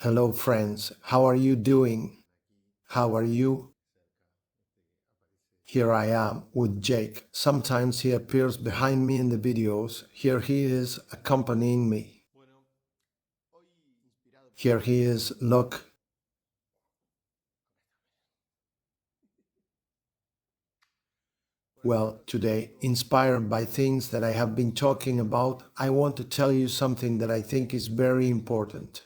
Hello friends, how are you doing? How are you? Here I am with Jake. Sometimes he appears behind me in the videos. Here he is accompanying me. Here he is, look. Well, today, inspired by things that I have been talking about, I want to tell you something that I think is very important.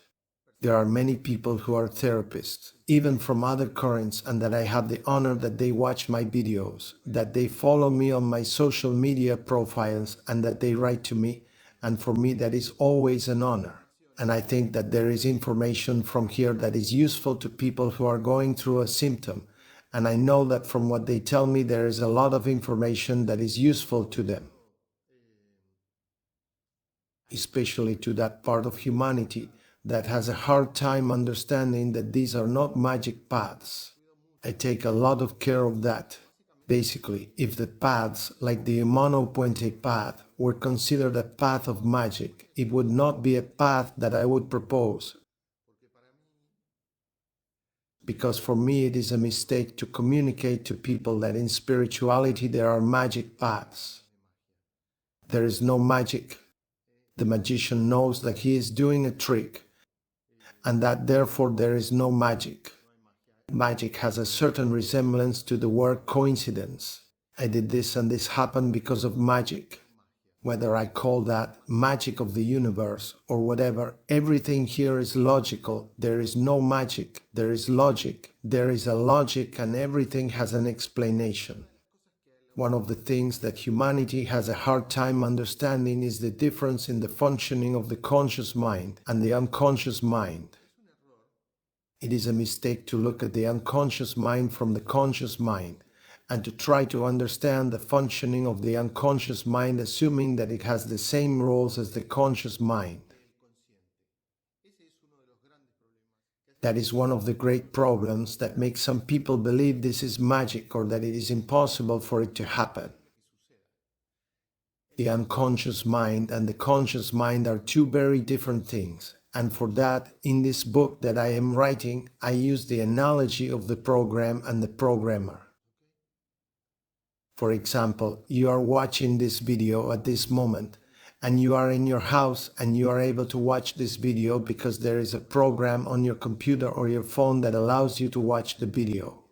There are many people who are therapists, even from other currents, and that I have the honor that they watch my videos, that they follow me on my social media profiles, and that they write to me, and for me that is always an honor. And I think that there is information from here that is useful to people who are going through a symptom, and I know that from what they tell me there is a lot of information that is useful to them, especially to that part of humanity that has a hard time understanding that these are not magic paths. I take a lot of care of that. Basically, if the paths, like the Humano Puente path, were considered a path of magic, it would not be a path that I would propose. Because for me it is a mistake to communicate to people that in spirituality there are magic paths. There is no magic. The magician knows that he is doing a trick, and that therefore there is no magic. Magic has a certain resemblance to the word coincidence. I did this and this happened because of magic. Whether I call that magic of the universe or whatever, everything here is logical. There is no magic, there is logic. There is a logic and everything has an explanation. One of the things that humanity has a hard time understanding is the difference in the functioning of the conscious mind and the unconscious mind. It is a mistake to look at the unconscious mind from the conscious mind and to try to understand the functioning of the unconscious mind assuming that it has the same roles as the conscious mind. That is one of the great problems that makes some people believe this is magic or that it is impossible for it to happen. The unconscious mind and the conscious mind are two very different things. And for that, in this book that I am writing, I use the analogy of the program and the programmer. For example, you are watching this video at this moment, and you are in your house and you are able to watch this video because there is a program on your computer or your phone that allows you to watch the video.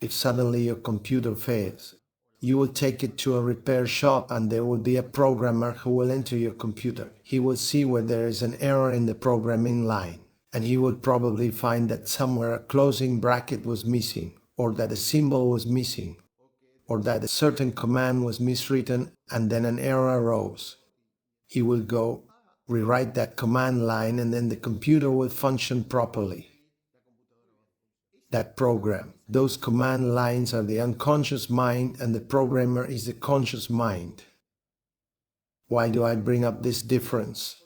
If suddenly your computer fails, you will take it to a repair shop and there will be a programmer who will enter your computer. He will see where there is an error in the programming line, and he will probably find that somewhere a closing bracket was missing, or that a symbol was missing, or that a certain command was miswritten and then an error arose. He will go, rewrite that command line, and then the computer will function properly. That program, those command lines are the unconscious mind and the programmer is the conscious mind. Why do I bring up this difference?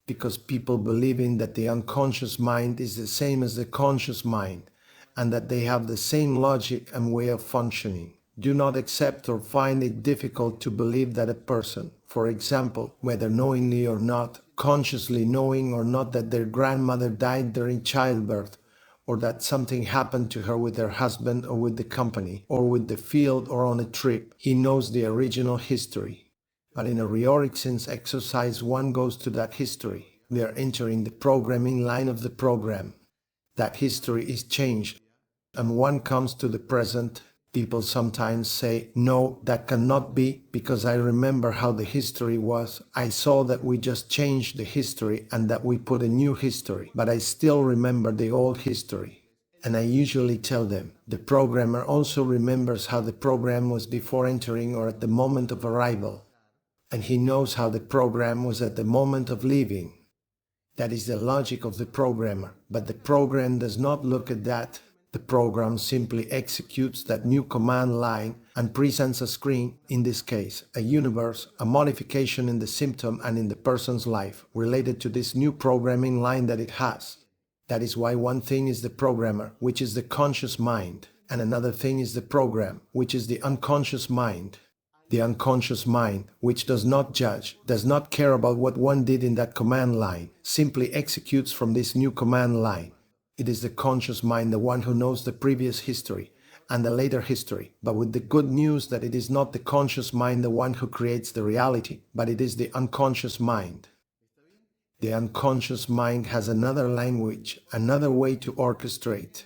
Because people believing that the unconscious mind is the same as the conscious mind and that they have the same logic and way of functioning, do not accept or find it difficult to believe that a person, for example, whether knowingly or not, consciously knowing or not that their grandmother died during childbirth, or that something happened to her with her husband or with the company, or with the field or on a trip, he knows the original history. But in a rhetoric sense exercise, one goes to that history. We are entering the programming line of the program. That history is changed, and one comes to the present. People sometimes say, no, that cannot be, because I remember how the history was. I saw that we just changed the history and that we put a new history, but I still remember the old history. And I usually tell them, the programmer also remembers how the program was before entering or at the moment of arrival. And he knows how the program was at the moment of leaving. That is the logic of the programmer, but the program does not look at that. The program simply executes that new command line and presents a screen, in this case, a universe, a modification in the symptom and in the person's life, related to this new programming line that it has. That is why one thing is the programmer, which is the conscious mind, and another thing is the program, which is the unconscious mind. The unconscious mind, which does not judge, does not care about what one did in that command line, simply executes from this new command line. It is the conscious mind, the one who knows the previous history and the later history, but with the good news that it is not the conscious mind the one who creates the reality, but it is the unconscious mind. The unconscious mind has another language, another way to orchestrate.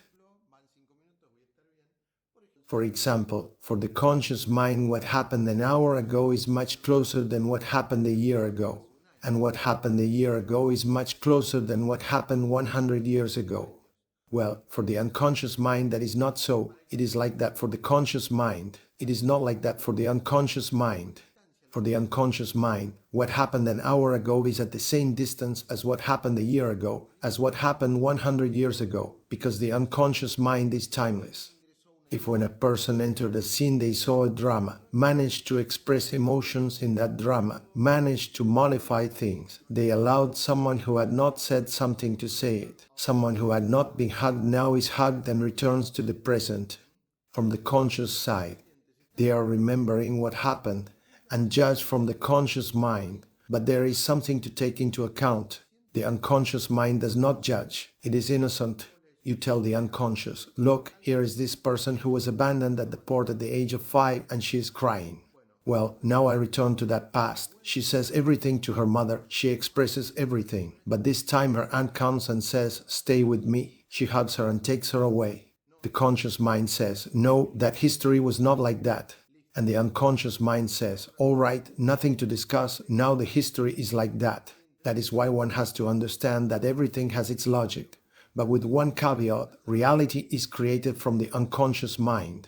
For example, for the conscious mind, what happened an hour ago is much closer than what happened a year ago. And what happened a year ago is much closer than what happened 100 years ago. Well, for the unconscious mind, that is not so. It is like that for the conscious mind. It is not like that for the unconscious mind. For the unconscious mind, what happened an hour ago is at the same distance as what happened a year ago, as what happened 100 years ago, because the unconscious mind is timeless. If when a person entered a scene they saw a drama, managed to express emotions in that drama, managed to modify things, they allowed someone who had not said something to say it. Someone who had not been hugged now is hugged and returns to the present. From the conscious side, they are remembering what happened and judge from the conscious mind, but there is something to take into account. The unconscious mind does not judge. It is innocent. You tell the unconscious, look, here is this person who was abandoned at the port at the age of 5 and she is crying. Well, now I return to that past. She says everything to her mother. She expresses everything. But this time her aunt comes and says, stay with me. She hugs her and takes her away. The conscious mind says, no, that history was not like that. And the unconscious mind says, all right, nothing to discuss. Now the history is like that. That is why one has to understand that everything has its logic. But with one caveat, reality is created from the unconscious mind.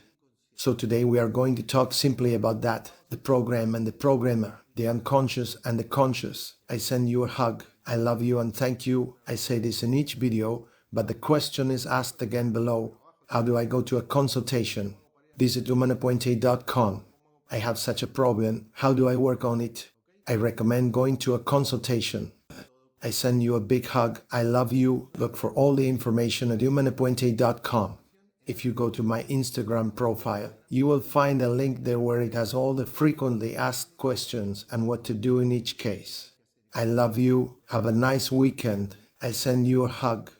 So today we are going to talk simply about that, the program and the programmer, the unconscious and the conscious. I send you a hug. I love you and thank you. I say this in each video, but the question is asked again below. How do I go to a consultation? Visit humanapuente.com. I have such a problem. How do I work on it? I recommend going to a consultation. I send you a big hug. I love you. Look for all the information at humanapuente.com. If you go to my Instagram profile, you will find a link there where it has all the frequently asked questions and what to do in each case. I love you. Have a nice weekend. I send you a hug.